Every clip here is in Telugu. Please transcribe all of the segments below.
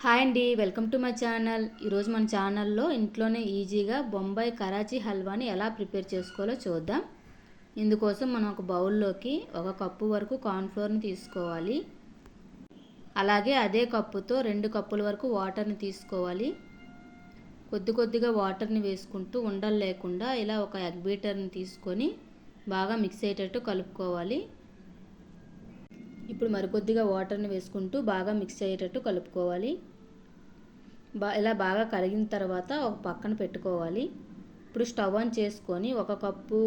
హాయ్ అండి, వెల్కమ్ టు మై ఛానల్. ఈరోజు మన ఛానల్లో ఇంట్లోనే ఈజీగా బొంబాయి కరాచీ హల్వాని ఎలా ప్రిపేర్ చేసుకోవాలో చూద్దాం. ఇందుకోసం మనం ఒక బౌల్లోకి 1 కప్పు వరకు కార్న్ఫ్లోర్ని తీసుకోవాలి. అలాగే అదే కప్పుతో 2 కప్పుల వరకు వాటర్ని తీసుకోవాలి. కొద్దిగా వాటర్ని వేసుకుంటూ ఉండలు లేకుండా ఇలా ఒక ఎగ్ బీటర్ని తీసుకొని బాగా మిక్స్ అయ్యేటట్టు కలుపుకోవాలి. ఇప్పుడు మరికొద్దిగా వాటర్ని వేసుకుంటూ బాగా మిక్స్ అయ్యేటట్టు కలుపుకోవాలి. ఇలా బాగా కరిగిన తర్వాత ఒక పక్కన పెట్టుకోవాలి. ఇప్పుడు స్టవ్ ఆన్ చేసుకొని 1 కప్పు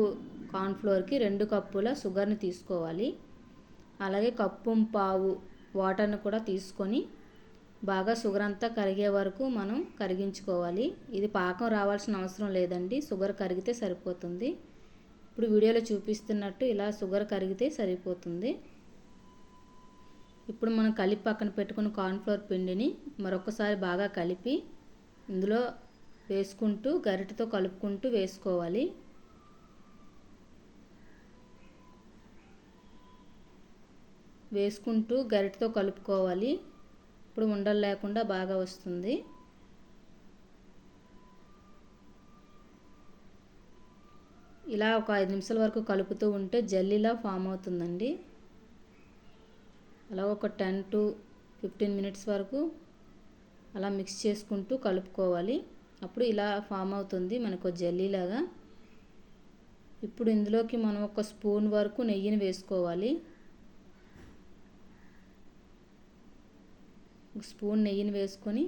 కార్న్ఫ్లోర్కి 2 కప్పుల షుగర్ని తీసుకోవాలి. అలాగే 1.5 కప్పు వాటర్ని కూడా తీసుకొని బాగా షుగర్ అంతా కరిగే వరకు మనం కరిగించుకోవాలి. ఇది పాకం రావాల్సిన అవసరం లేదండి, షుగర్ కరిగితే సరిపోతుంది. ఇప్పుడు వీడియోలో చూపిస్తున్నట్టు ఇలా షుగర్ కరిగితే సరిపోతుంది. ఇప్పుడు మనం కలిపి పక్కన పెట్టుకున్న కార్న్ఫ్లోర్ పిండిని మరొకసారి బాగా కలిపి ఇందులో వేసుకుంటూ గరిటెతో కలుపుకుంటూ వేసుకోవాలి. వేసుకుంటూ గరిటెతో కలుపుకోవాలి. ఇప్పుడు ఉండలు లేకుండా బాగా వస్తుంది. ఇలా ఒక 5 నిమిషాల వరకు కలుపుతూ ఉంటే జల్లీలా ఫామ్ అవుతుందండి. అలా ఒక 10 to 15 మినిట్స్ వరకు అలా మిక్స్ చేసుకుంటూ కలుపుకోవాలి. అప్పుడు ఇలా ఫామ్ అవుతుంది మనకు జెల్లీలాగా. ఇప్పుడు ఇందులోకి మనం 1 స్పూన్ వరకు నెయ్యిని వేసుకోవాలి. 1 స్పూన్ నెయ్యిని వేసుకొని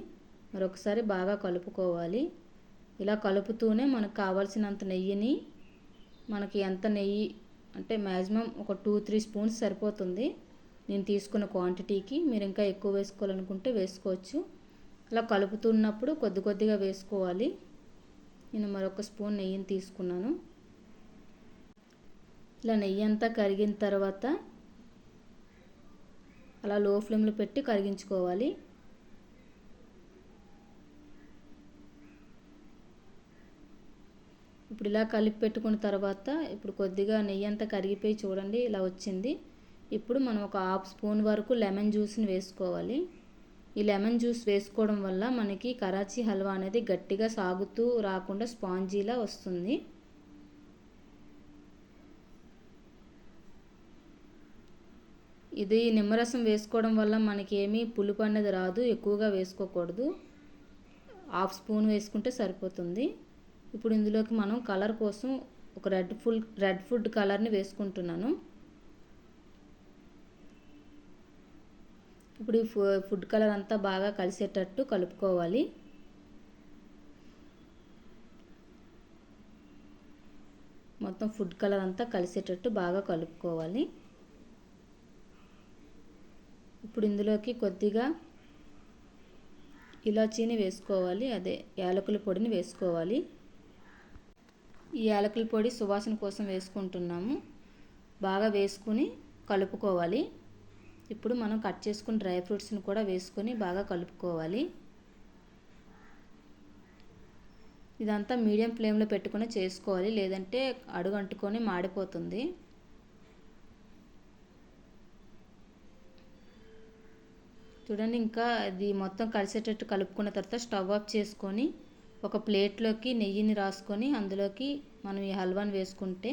మరొకసారి బాగా కలుపుకోవాలి. ఇలా కలుపుతూనే మనకు కావాల్సినంత నెయ్యిని, మనకి ఎంత నెయ్యి అంటే మ్యాక్సిమం ఒక 2-3 స్పూన్స్ సరిపోతుంది. నేను తీసుకున్న క్వాంటిటీకి. మీరు ఇంకా ఎక్కువ వేసుకోవాలనుకుంటే వేసుకోవచ్చు. అలా కలుపుతున్నప్పుడు కొద్దిగా వేసుకోవాలి. నేను మరొక స్పూన్ నెయ్యిని తీసుకున్నాను. ఇలా నెయ్యి అంతా కరిగిన తర్వాత అలా లో ఫ్లేమ్లో పెట్టి కరిగించుకోవాలి. ఇప్పుడు ఇలా కలిపి పెట్టుకున్న తర్వాత ఇప్పుడు కొద్దిగా నెయ్యి అంతా కరిగిపోయి చూడండి ఇలా వచ్చింది. ఇప్పుడు మనం ఒక 1/2 స్పూన్ వరకు లెమన్ జ్యూస్ని వేసుకోవాలి. ఈ లెమన్ జ్యూస్ వేసుకోవడం వల్ల మనకి కరాచీ హల్వా అనేది గట్టిగా సాగుతూ రాకుండా స్పాంజీలా వస్తుంది. ఇది నిమ్మరసం వేసుకోవడం వల్ల మనకి ఏమీ పులుపు అనేది రాదు, ఎక్కువగా వేసుకోకూడదు. 1/2 స్పూన్ వేసుకుంటే సరిపోతుంది. ఇప్పుడు ఇందులోకి మనం కలర్ కోసం ఒక రెడ్ ఫుడ్ కలర్ని వేసుకుంటున్నాను. ఇప్పుడు ఈ ఫుడ్ కలర్ అంతా బాగా కలిసేటట్టు కలుపుకోవాలి. మొత్తం ఫుడ్ కలర్ అంతా కలిసేటట్టు బాగా కలుపుకోవాలి. ఇప్పుడు ఇందులోకి కొద్దిగా ఇలాచీని వేసుకోవాలి, అదే యాలకుల పొడిని వేసుకోవాలి. ఈ యాలకుల పొడి సువాసన కోసం వేసుకుంటున్నాము. బాగా వేసుకుని కలుపుకోవాలి. ఇప్పుడు మనం కట్ చేసుకున్న డ్రై ఫ్రూట్స్ని కూడా వేసుకొని బాగా కలుపుకోవాలి. ఇదంతా మీడియం ఫ్లేమ్లో పెట్టుకొని చేసుకోవాలి, లేదంటే అడుగు అంటుకొని మాడిపోతుంది. చూడండి, ఇంకా ఇది మొత్తం కలిసేటట్టు కలుపుకున్న తర్వాత స్టవ్ ఆఫ్ చేసుకొని ఒక ప్లేట్లోకి నెయ్యిని రాసుకొని అందులోకి మనం ఈ హల్వాని వేసుకుంటే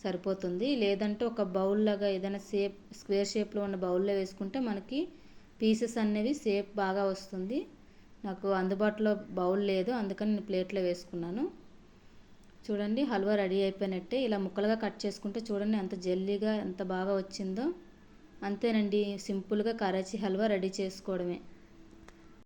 సరిపోతుంది. లేదంటే ఒక బౌల్ లాగా ఏదైనా స్క్వేర్ షేప్లో ఉన్న బౌల్లో వేసుకుంటే మనకి పీసెస్ అనేవి షేప్ బాగా వస్తుంది. నాకు అందుబాటులో బౌల్ లేదు, అందుకని నేను ప్లేట్లో వేసుకున్నాను. చూడండి, హల్వా రెడీ అయిపోయినట్టే. ఇలా ముక్కలుగా కట్ చేసుకుంటే చూడండి ఎంత జెల్లీగా ఎంత బాగా వచ్చిందో. అంతేనండి, సింపుల్గా కరాచీ హల్వా రెడీ చేసుకోవడమే.